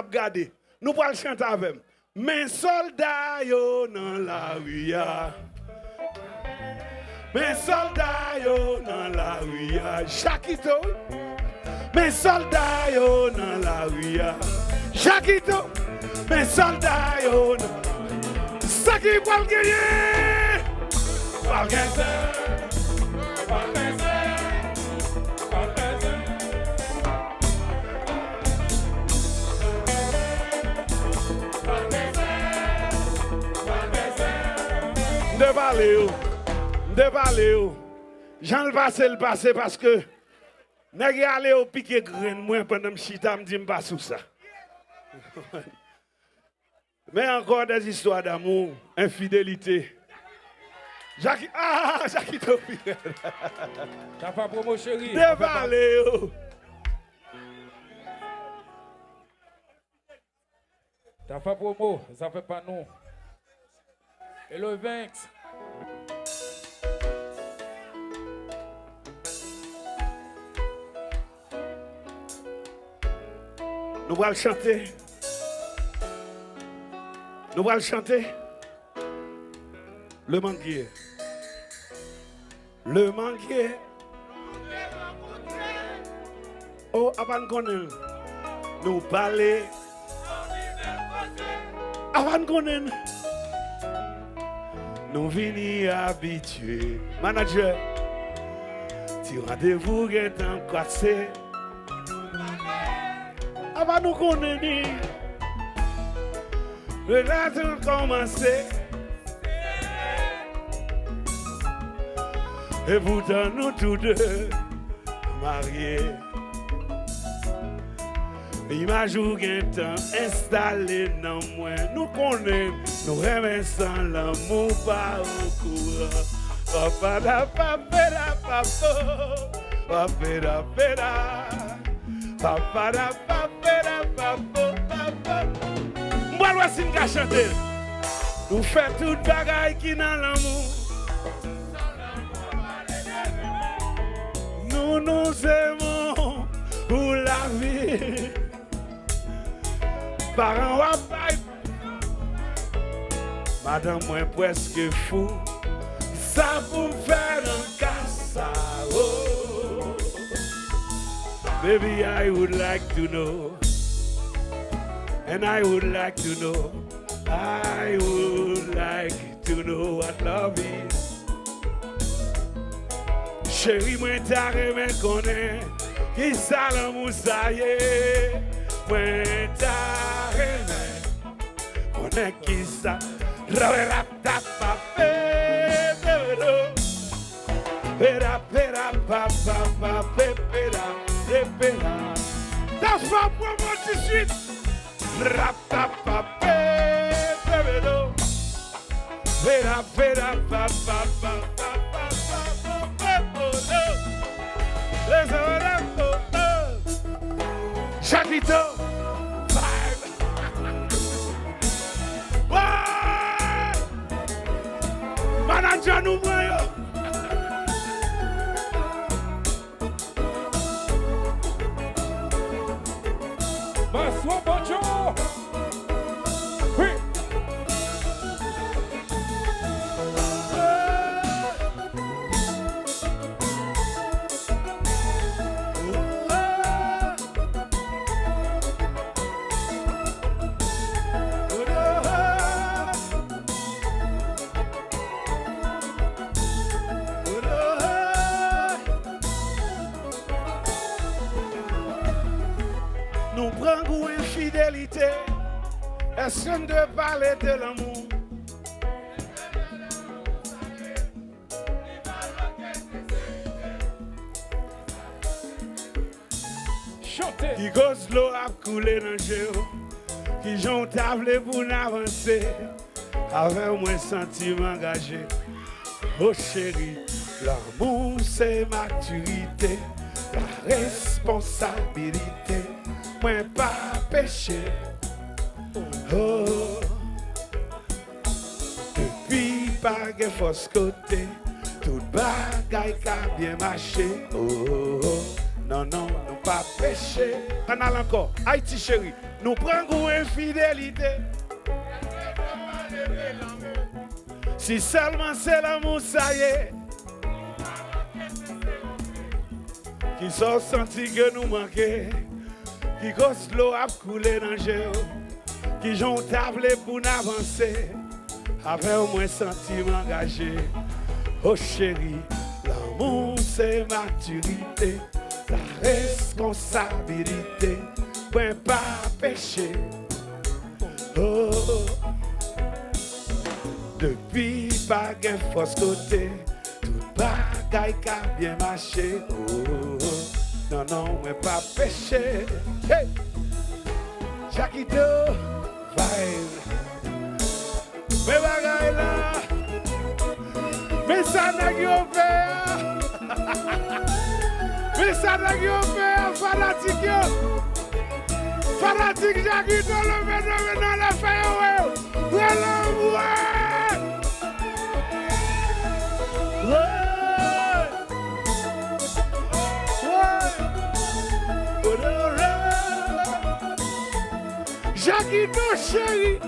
Regardez, nous allons chanter avec. Mes soldats yo dans la rue. Mes soldats yo dans la rue. Chakito. Mes soldats yo dans la rue. Chakito. Mes soldats yo dans la rue. Ça qui va gagner. Pas gagner. De parler, j'en le passé parce que nèg aller au piquer grain moi pendant chita me dit pas sous ça. Mais encore des histoires d'amour, infidélité. Jackie Topi. T'as pas promo chérie. De parler. T'as pas promo, ça fait pas non. Et le Vinx. Nous allons chanter. Nous allons chanter. Le manguier. Le manguier. Oh, avant qu'on nous parler. Avant qu'on nous venons habitués. Manager, tu rendez-vous est en cassé. Avant nous connaître, le latin commencé. Et pourtant nous tous deux mariés. Imagine qu'un temps installé dans moi, nous connaissons, nous remercions l'amour par au courant. Papa da papa da papa, papa da papa, papa da papa da papa, papa. Moi voici une chanter. Nous faisons toute bagaille qui dans l'amour. Nous nous aimons pour la vie. Parents wa pipe. Madame moi presque fou. Ça pour faire un casse. Oh. Baby, I would like to know. And I would like to know. I would like to know what love is. Chérie, moi t'as rêvé connaît. Qui ça l'amour ça y est. Moi t'as rêvé. Connaît qui ça. Ravera ta papé. Pera pera pa pa pa pera pera. Ta femme pour moi tout de suite. Rap ta pa pera. Pera pera pa pa pa pa pa pa pa. Les oreilles. Chakito. Vibe. Ouais. Manager nous voyons. Maswa Bonjour! Oui! Nous prenons une infidélité. Est-ce qu'on doit parler de l'amour? Chantez! Qui cause l'eau a coulé dans le jeu. Qui j'ont tablé pour avancer. Avec moi sentiment engagé. Oh chérie, l'amour c'est maturité. La responsabilité. Moi pas péché. Oh, depuis pas de fausse côté, tout bagaille qui a bien marché. Oh, non, non, non pas péché. On a encore, Haïti chérie, nous prenons infidélité. Si seulement c'est l'amour, ça y est. Qui sont sentis que nous manquons. Qui cause l'eau à couler dans le jeu. Qui j'ont tablé pour nous avancer. Avec au moins sentiment engagé. Oh chérie, l'amour c'est maturité. La responsabilité. Point pas péché. Oh, depuis pas gain fausse côté, tout bagaille qu'a bien marché. Oh, non, non, mais pas péché. Hey! Jaquito, vibe. Mais bagaille là, mais ça n'a qu'à faire. Mais ça n'a qu'à faire, fanatique. Fanatique Jaquito, le maintenant la faire, ouais. Ouais, Jaquito chéri.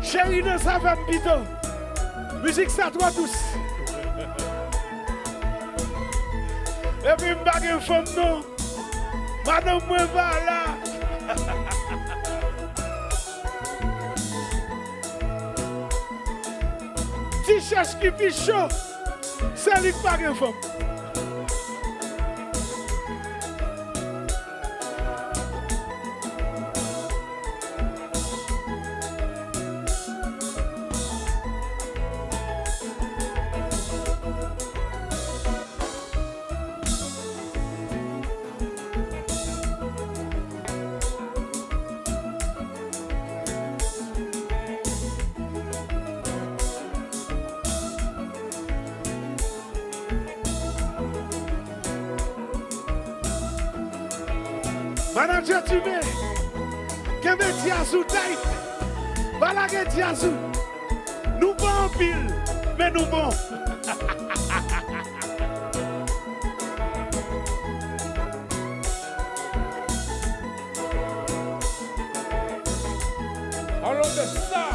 Chéri de sa femme pito. Musique ça toi tous. Et puis m'bag une femme non. Madame moi va là. Si cherche qui fait chaud, c'est lui qui pas une femme. Manager tu mets, qu'un diazou taille, voilà que diazou, nous bon en pile, mais nous bon. Allons de ça.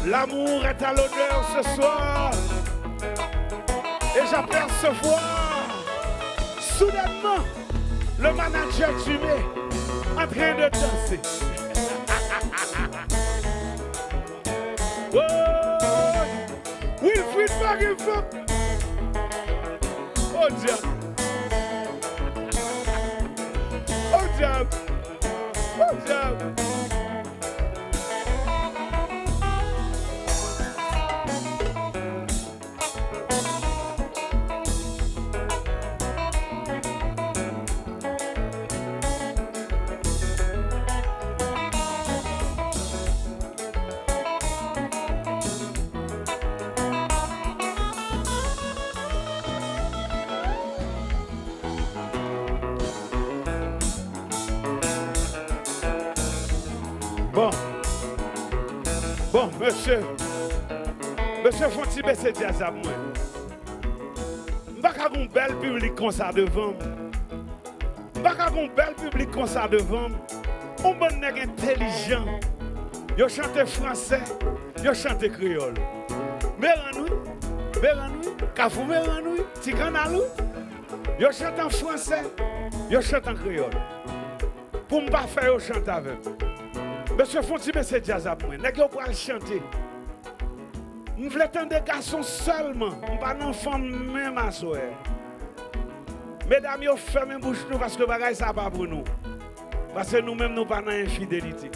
L'amour est à l'honneur ce soir. Et j'aperçois soudainement le manager Jimé en train de danser. Oh, Wilfried Maguifop. Oh diable. Oh diable. Oh diable. Bon, monsieur. Monsieur Fonti, c'est jazz à moi. Je ne vais pas un bel public comme ça devant. Je ne vais pas un bel public comme ça devant. Un bon nègre intelligent. Yo chante français, yo chante créole. Méranoui, Kafou Méranoui, Tikanalou. Yo chante en français, yo chante en créole. Pour ne pas faire yo chante avec. Monsieur Fonti, c'est jazz à moi. Nègre yo pour chanter. Je voulais attendre des garçons seulement. On pas d'enfants même à soi. Mesdames, yo fermez bouche nous parce que bagay ça pas pour nous. Parce que nous-mêmes nous pas dans infidélité.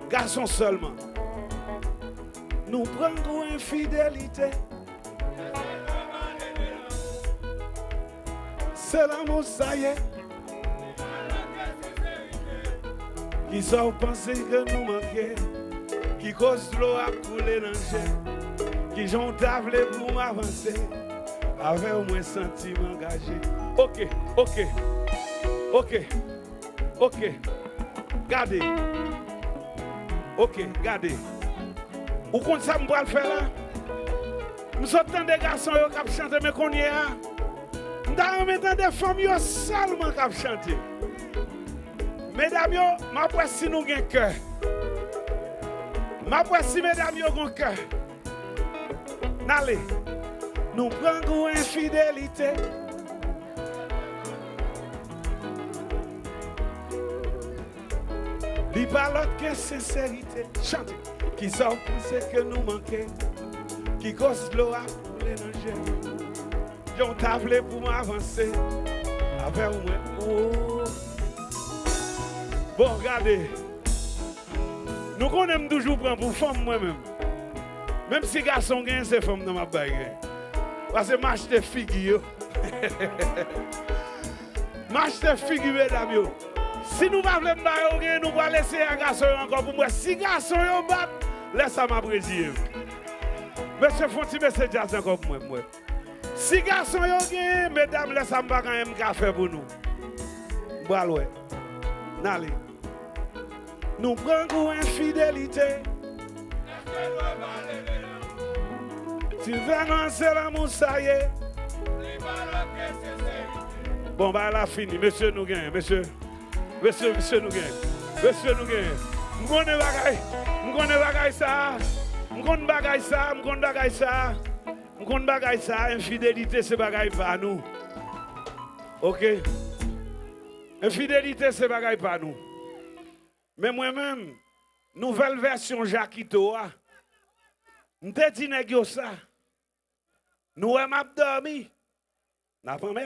Garçons seulement. Nous prenons infidélité. C'est l'amour, ça y est. Qui sont pensés que nous manquons. Qui cause l'eau à couler dans le jet. Qui j'ont tablé pour m'avancer. Avec au moins sentiment engagé. Ok. Gardez. Ok, gardez. Ou compte ça, je vais le faire là? Nous sommes des garçons qui chantent, mais qu'on y est là. Nous avons des femmes seulement qui chantent. Mesdames, je ne si nous avons un cœur. Je si mesdames, nous avons un cœur. Allez, nous prenons infidélité. Il parle que sincérité. Chantez. Qui sont poussés que nous manquons. Qui cause l'eau à couler dans le jet. J'en tablé pour m'avancer. Avec moi. Oh. Bon, regardez. Nous connaissons toujours prendre pour femme moi-même. Même si garçon gagne, c'est femme dans ma bague. Parce que marche de figure. Marche de figure, mesdames. Si nous ne voulons pas, nous allons laisser un garçon encore pour moi. Si garçon yon bat, laisse à m'apprécier. Monsieur Fonti, c'est jazz encore pour moi. Si garçon yon gagne, mesdames, laisse à m'apprécier un café pour nous. Voilà. N'allez. Nous prenons infidélité. Tu veux lancer l'amour, ça y est. Bon, bah, elle a fini. Monsieur nous gagne, monsieur. Monsieur nous gagne. Monsieur nous gagne. Je connais bagay. Je connais bagay ça. Je connais bagay ça. Je connais bagay ça. Je connais bagay ça. Infidélité, c'est bagay pas nous. Ok? Infidélité, c'est bagay pas nous. Mais moi-même, nouvelle version Jacquito, je te dis ça. Nous avons dormi. Nous avons pas